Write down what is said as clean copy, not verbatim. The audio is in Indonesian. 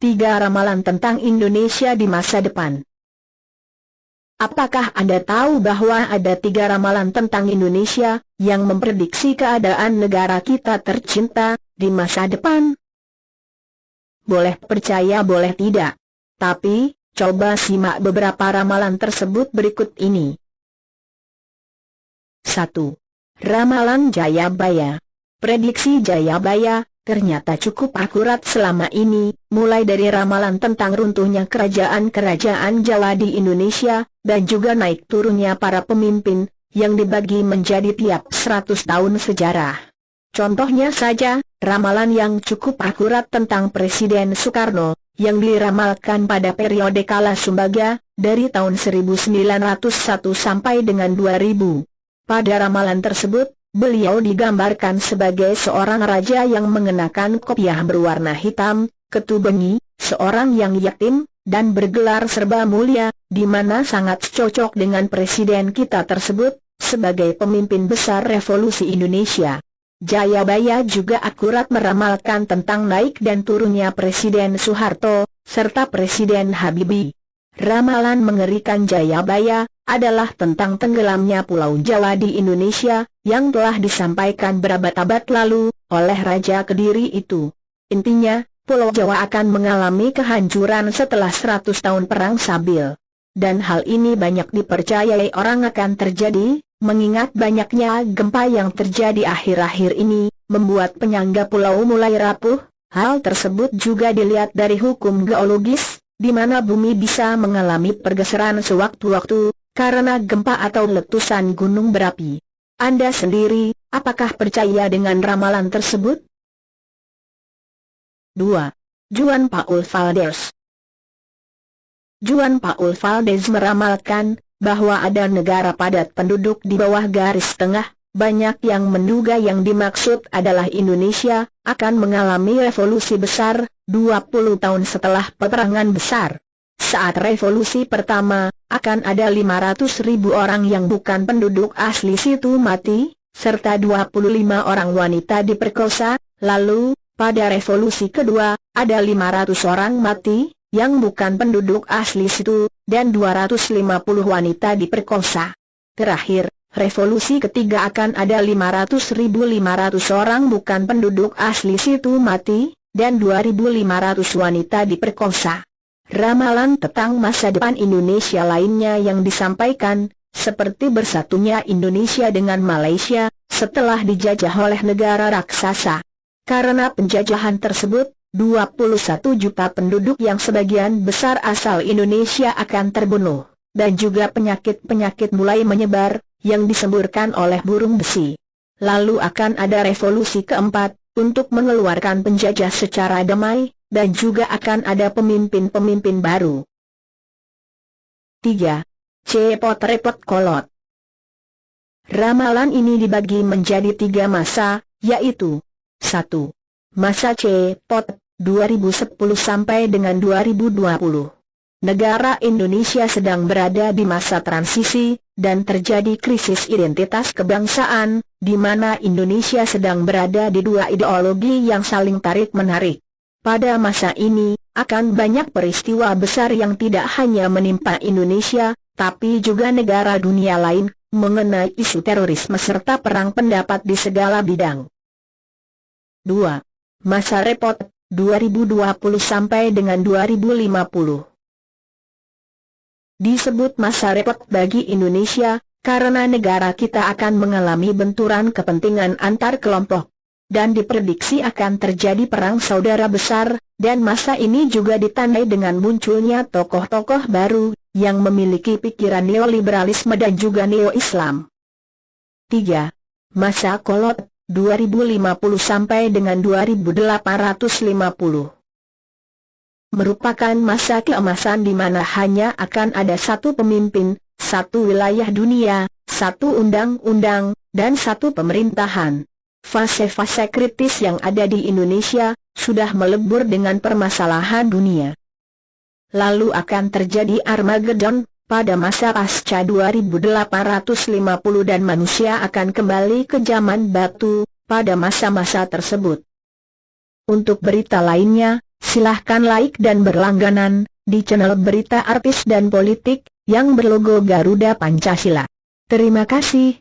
3 ramalan tentang Indonesia di masa depan. Apakah Anda tahu bahwa ada 3 ramalan tentang Indonesia yang memprediksi keadaan negara kita tercinta di masa depan? Boleh percaya boleh tidak. Tapi, coba simak beberapa ramalan tersebut berikut ini. 1. Ramalan Jayabaya. Prediksi Jayabaya ternyata cukup akurat selama ini, mulai dari ramalan tentang runtuhnya kerajaan-kerajaan Jawa di Indonesia, dan juga naik turunnya para pemimpin, yang dibagi menjadi tiap 100 tahun sejarah. Contohnya saja, ramalan yang cukup akurat tentang Presiden Soekarno, yang diramalkan pada periode Kala Sumbaga, dari tahun 1901 sampai dengan 2000. Pada ramalan tersebut, beliau digambarkan sebagai seorang raja yang mengenakan kopiah berwarna hitam, ketubengi, seorang yang yatim, dan bergelar serba mulia, di mana sangat cocok dengan presiden kita tersebut, sebagai pemimpin besar revolusi Indonesia. Jayabaya juga akurat meramalkan tentang naik dan turunnya Presiden Soeharto, serta Presiden Habibie. Ramalan mengerikan Jayabaya adalah tentang tenggelamnya Pulau Jawa di Indonesia, yang telah disampaikan berabad-abad lalu, oleh Raja Kediri itu. Intinya, Pulau Jawa akan mengalami kehancuran setelah 100 tahun Perang Sabil. Dan hal ini banyak dipercayai orang akan terjadi, mengingat banyaknya gempa yang terjadi akhir-akhir ini, membuat penyangga pulau mulai rapuh. Hal tersebut juga dilihat dari hukum geologis, di mana bumi bisa mengalami pergeseran sewaktu-waktu, karena gempa atau letusan gunung berapi. Anda sendiri, apakah percaya dengan ramalan tersebut? 2. Juan Paul Valdez. Juan Paul Valdez meramalkan bahwa ada negara padat penduduk di bawah garis tengah. Banyak yang menduga yang dimaksud adalah Indonesia akan mengalami revolusi besar 20 tahun setelah peperangan besar. Saat revolusi pertama, akan ada 500.000 orang yang bukan penduduk asli situ mati, serta 25 orang wanita diperkosa. Lalu, pada revolusi kedua, ada 500 orang mati, yang bukan penduduk asli situ, dan 250 wanita diperkosa. Terakhir, revolusi ketiga akan ada 500.500 orang bukan penduduk asli situ mati, dan 2.500 wanita diperkosa. Ramalan tentang masa depan Indonesia lainnya yang disampaikan, seperti bersatunya Indonesia dengan Malaysia, setelah dijajah oleh negara raksasa. Karena penjajahan tersebut, 21 juta penduduk yang sebagian besar asal Indonesia akan terbunuh, dan juga penyakit-penyakit mulai menyebar, yang disemburkan oleh burung besi. Lalu akan ada revolusi keempat, untuk mengeluarkan penjajah secara damai, dan juga akan ada pemimpin-pemimpin baru. 3. Cepot Repot Kolot. Ramalan ini dibagi menjadi 3 masa, yaitu 1. Masa Cepot, 2010 sampai dengan 2020. Negara Indonesia sedang berada di masa transisi, dan terjadi krisis identitas kebangsaan, di mana Indonesia sedang berada di 2 ideologi yang saling tarik-menarik. Pada masa ini, akan banyak peristiwa besar yang tidak hanya menimpa Indonesia, tapi juga negara dunia lain, mengenai isu terorisme serta perang pendapat di segala bidang. 2. Masa Repot, 2020 sampai dengan 2050. Disebut masa repot bagi Indonesia, karena negara kita akan mengalami benturan kepentingan antar kelompok. Dan diprediksi akan terjadi perang saudara besar, dan masa ini juga ditandai dengan munculnya tokoh-tokoh baru, yang memiliki pikiran neoliberalisme dan juga neo-Islam. 3. Masa Kolot, 2050 sampai dengan 2850. Merupakan masa keemasan di mana hanya akan ada satu pemimpin, satu wilayah dunia, satu undang-undang, dan satu pemerintahan. Fase-fase kritis yang ada di Indonesia, sudah melebur dengan permasalahan dunia. Lalu akan terjadi Armageddon, pada masa pasca 2850 dan manusia akan kembali ke zaman batu, pada masa-masa tersebut. Untuk berita lainnya, Silahkan like dan berlangganan di channel Berita Artis dan Politik yang berlogo Garuda Pancasila. Terima kasih.